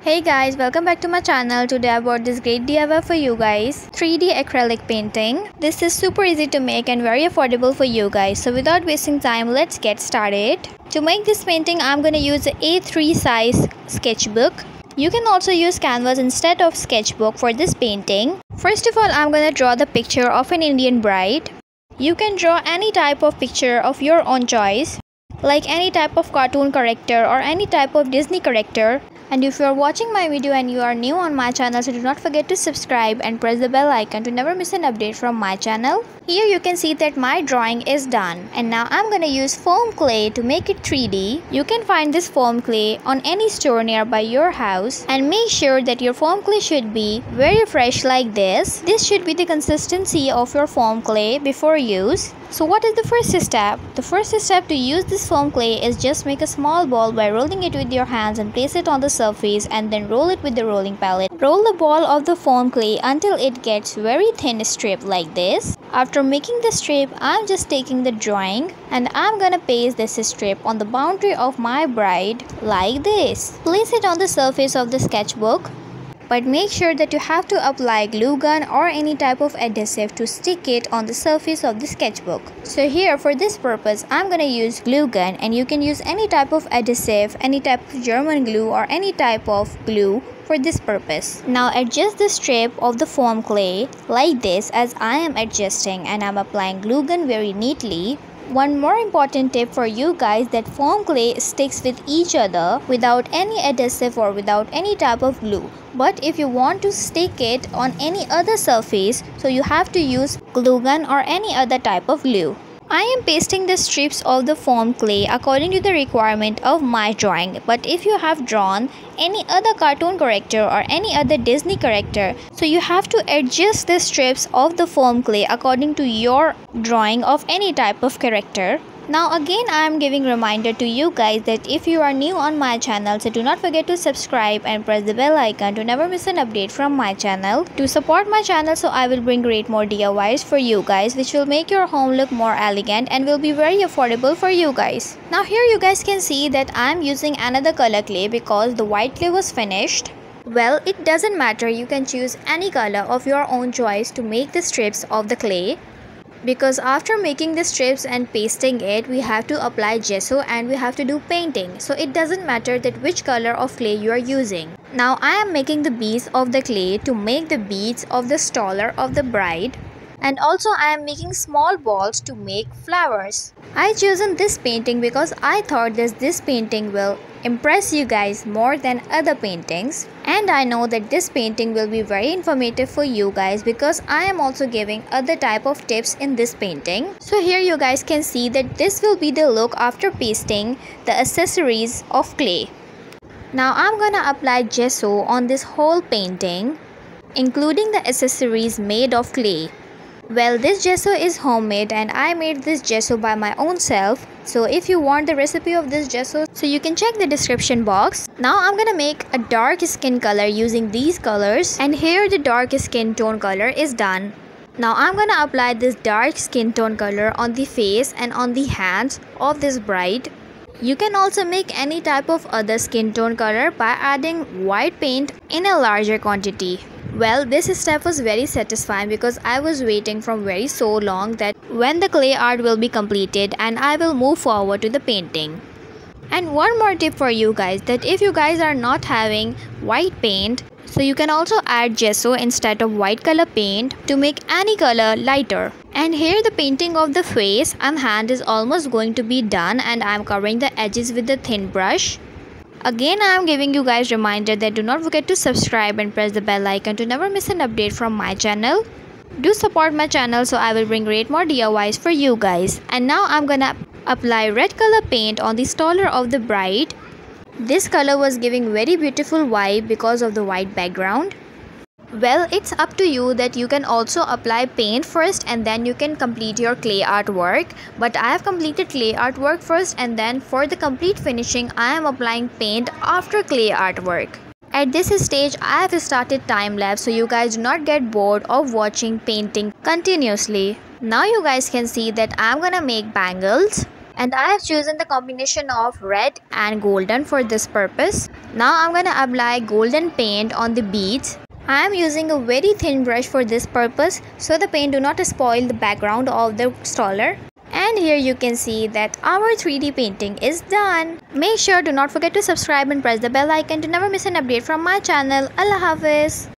Hey guys, welcome back to my channel. Today I brought this great DIY for you guys. 3D acrylic painting. This is super easy to make and very affordable for you guys. So without wasting time, let's get started. To make this painting, I'm gonna use an A3 size sketchbook. You can also use canvas instead of sketchbook for this painting. First of all, I'm gonna draw the picture of an Indian bride. You can draw any type of picture of your own choice, like any type of cartoon character or any type of Disney character. And if you are watching my video and you are new on my channel, so do not forget to subscribe and press the bell icon to never miss an update from my channel. Here you can see that my drawing is done. And now I'm gonna use foam clay to make it 3D. You can find this foam clay on any store nearby your house. And make sure that your foam clay should be very fresh like this. This should be the consistency of your foam clay before use. So what is the first step? The first step to use this foam clay is just make a small ball by rolling it with your hands and place it on the surface and then roll it with the rolling palette. Roll the ball of the foam clay until it gets very thin strip like this. After making the strip, I'm just taking the drawing and I'm gonna paste this strip on the boundary of my bride like this. Place it on the surface of the sketchbook. But make sure that you have to apply glue gun or any type of adhesive to stick it on the surface of the sketchbook. So here for this purpose, I'm gonna use glue gun, and you can use any type of adhesive, any type of German glue or any type of glue for this purpose. Now adjust the strip of the foam clay like this as I am adjusting, and I'm applying glue gun very neatly. One more important tip for you guys, that foam clay sticks with each other without any adhesive or without any type of glue. But if you want to stick it on any other surface, so you have to use glue gun or any other type of glue. I am pasting the strips of the foam clay according to the requirement of my drawing. But if you have drawn any other cartoon character or any other Disney character, so you have to adjust the strips of the foam clay according to your drawing of any type of character. Now again, I am giving reminder to you guys that if you are new on my channel, so do not forget to subscribe and press the bell icon to never miss an update from my channel. To support my channel, so I will bring great more DIYs for you guys, which will make your home look more elegant and will be very affordable for you guys. Now here you guys can see that I am using another color clay because the white clay was finished. Well, it doesn't matter, you can choose any color of your own choice to make the strips of the clay. Because after making the strips and pasting it, we have to apply gesso and we have to do painting. So it doesn't matter that which color of clay you are using. Now I am making the beads of the clay to make the beads of the stroller of the bride. And also I am making small balls to make flowers. I chosen this painting because I thought that this painting will impress you guys more than other paintings. And I know that this painting will be very informative for you guys because I am also giving other type of tips in this painting. So here you guys can see that this will be the look after pasting the accessories of clay. Now I'm gonna apply gesso on this whole painting, including the accessories made of clay. Well, this gesso is homemade and I made this gesso by my own self. So if you want the recipe of this gesso, so you can check the description box. Now I'm gonna make a dark skin color using these colors, and here the dark skin tone color is done. Now I'm gonna apply this dark skin tone color on the face and on the hands of this bride. You can also make any type of other skin tone color by adding white paint in a larger quantity. Well, this step was very satisfying because I was waiting from very so long that when the clay art will be completed and I will move forward to the painting. And one more tip for you guys, that if you guys are not having white paint, so you can also add gesso instead of white color paint to make any color lighter. And here the painting of the face and hand is almost going to be done, and I am covering the edges with the thin brush. Again, I am giving you guys reminder that do not forget to subscribe and press the bell icon to never miss an update from my channel. Do support my channel so I will bring great more DIYs for you guys. And now I'm gonna apply red color paint on the stroller of the bride. This color was giving very beautiful vibe because of the white background. Well, it's up to you that you can also apply paint first and then you can complete your clay artwork. But I have completed clay artwork first, and then for the complete finishing I am applying paint after clay artwork. At this stage I have started time lapse so you guys do not get bored of watching painting continuously. Now you guys can see that I am gonna make bangles. and I have chosen the combination of red and golden for this purpose. Now I'm gonna apply golden paint on the beads. I am using a very thin brush for this purpose so the paint do not spoil the background of the stroller. And here you can see that our 3D painting is done. Make sure to not forget to subscribe and press the bell icon to never miss an update from my channel. Allah Hafiz.